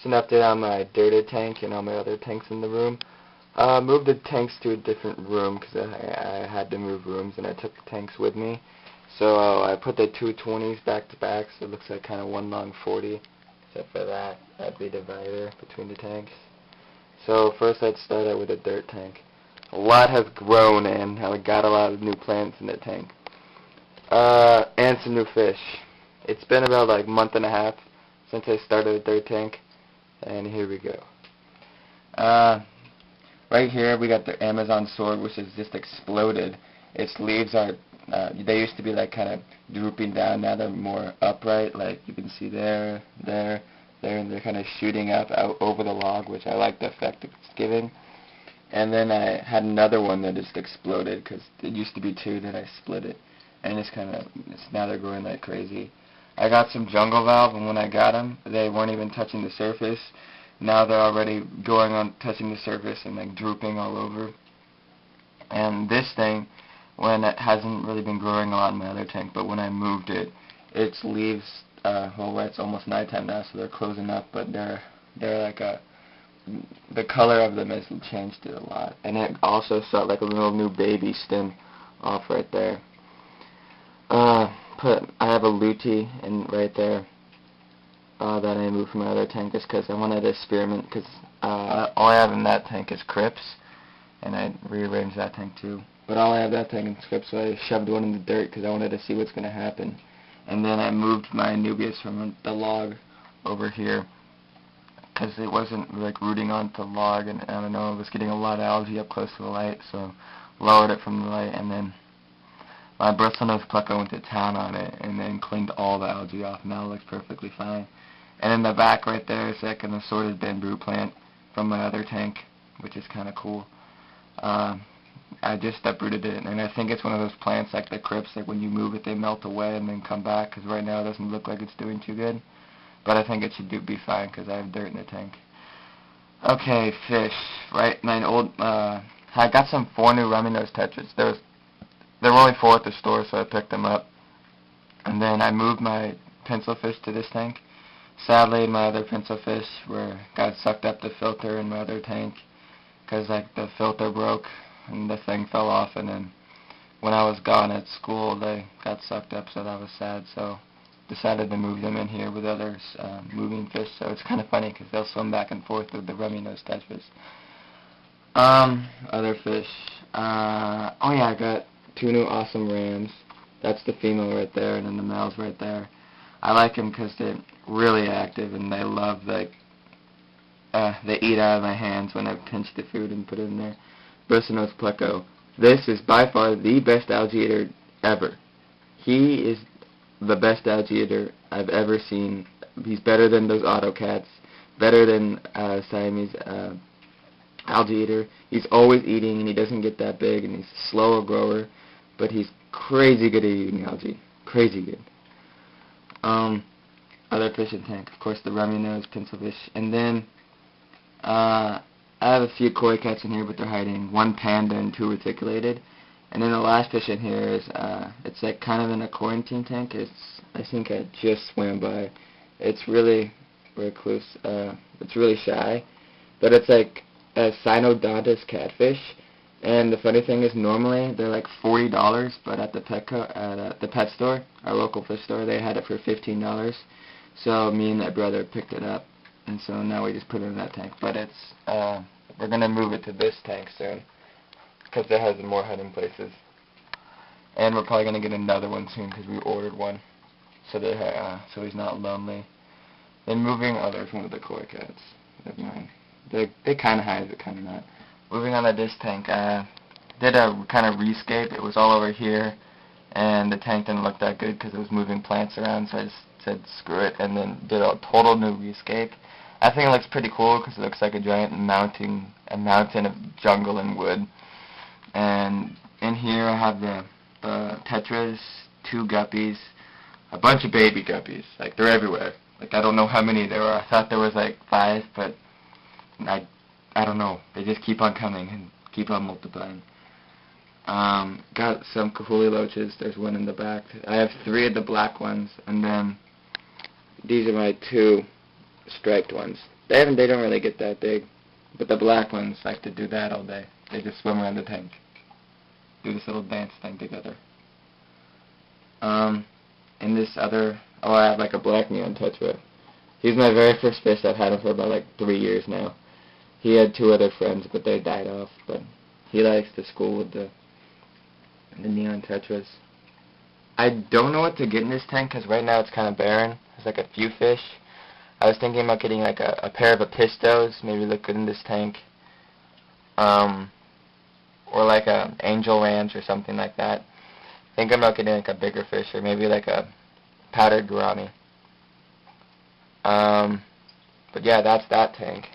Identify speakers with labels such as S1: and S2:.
S1: It's an update on my dirted tank and all my other tanks in the room. Moved the tanks to a different room because I had to move rooms and I took the tanks with me. So I put the two 20s back to back, so it looks like kind of one long 40, except for that the divider between the tanks. So first I'd start out with a dirt tank. A lot has grown and I got a lot of new plants in the tank. And some new fish. It's been about like a month and a half since I started a dirt tank, and here we go. Right here we got the Amazon sword, which has just exploded. Its leaves are, they used to be like kind of drooping down, now they're more upright, like you can see there, and they're kind of shooting up out over the log, which I like the effect it's giving. And then I had another one that just exploded, because it used to be two, then I split it. And now they're growing like crazy. I got some jungle valve, and when I got them, they weren't even touching the surface. Now they're already going on touching the surface and like drooping all over. And this thing, when it hasn't really been growing a lot in my other tank, but when I moved it, its leaves, well, it's almost nighttime now, so they're closing up, but they're like the color of them has changed it a lot. And it also saw like a little new baby stem off right there. I have a lutea right there that I moved from my other tank just because I wanted to experiment, because all I have in that tank is crypts, and I rearranged that tank too. But all I have that tank is crypts, so I shoved one in the dirt because I wanted to see what's going to happen. And then I moved my Anubias from the log over here because it wasn't like rooting onto the log, and I don't know, it was getting a lot of algae up close to the light, so lowered it from the light, and then my bristlenose pleco went to town on it and then cleaned all the algae off. Now it looks perfectly fine. And in the back right there is like an assorted bamboo plant from my other tank, which is kind of cool. I just uprooted it, and I think it's one of those plants like the crypts, like when you move it they melt away and then come back, because right now it doesn't look like it's doing too good. But I think it should be fine because I have dirt in the tank. Okay, fish. Right, I got some 4 new rummy nose tetras. There were only 4 at the store, so I picked them up. And then I moved my pencil fish to this tank. Sadly, my other pencil fish got sucked up the filter in my other tank because like the filter broke and the thing fell off. And then when I was gone at school, they got sucked up, so that was sad. So decided to move them in here with other moving fish. So it's kind of funny because they'll swim back and forth with the rummy nose tetras. Other fish. Oh yeah, I got 2 new awesome rams. That's the female right there, and then the male's right there. I like them because they're really active, and they love, like, they eat out of my hands when I pinch the food and put it in there. Bristlenose pleco. This is by far the best algae eater ever. He is the best algae eater I've ever seen. He's better than those autocats, better than Siamese algae eater. He's always eating, and he doesn't get that big, and he's a slower grower, but he's crazy good at eating algae. Crazy good. Other fish in tank, of course, the rummy nose, pencil fish, and then I have a few koi cats in here, but they're hiding. 1 panda and 2 reticulated. And then the last fish in here is, it's like kind of in a quarantine tank. I think I just swam by. It's really recluse. It's really shy, but it's like a Cynodontis catfish. And the funny thing is, normally they're like $40, but at the pet store, our local fish store, they had it for $15. So me and my brother picked it up, and so now we just put it in that tank. But we're gonna move it to this tank soon because it has more hiding places, and we're probably gonna get another one soon because we ordered one, so he's not lonely. Then moving, there's one of the koi cats. Never mind. They kind of hide, but kind of not. Moving on to this tank, I did a kind of rescape. It was all over here, and the tank didn't look that good because it was moving plants around, so I just said screw it, and then did a total new rescape. I think it looks pretty cool because it looks like a giant mountain of jungle and wood. And in here I have the tetras, 2 guppies, a bunch of baby guppies. Like, they're everywhere. Like, I don't know how many there are. I thought there was like 5, but I don't know. They just keep on coming and keep on multiplying. Got some Kahuli loaches. There's 1 in the back. I have 3 of the black ones, and then these are my 2 striped ones. They don't really get that big, but the black ones like to do that all day. They just swim around the tank, do this little dance thing together. And this other, I have like a black neon tetra. He's my very first fish. I've had him for about like 3 years now. He had 2 other friends, but they died off. But he likes to school with the neon tetras. I don't know what to get in this tank because right now it's kind of barren. There's like a few fish. I was thinking about getting like a pair of apistos, maybe look good in this tank. Or like a angel ranch or something like that. I think I'm about getting like a bigger fish or maybe like a powdered gourami. But yeah, that's that tank.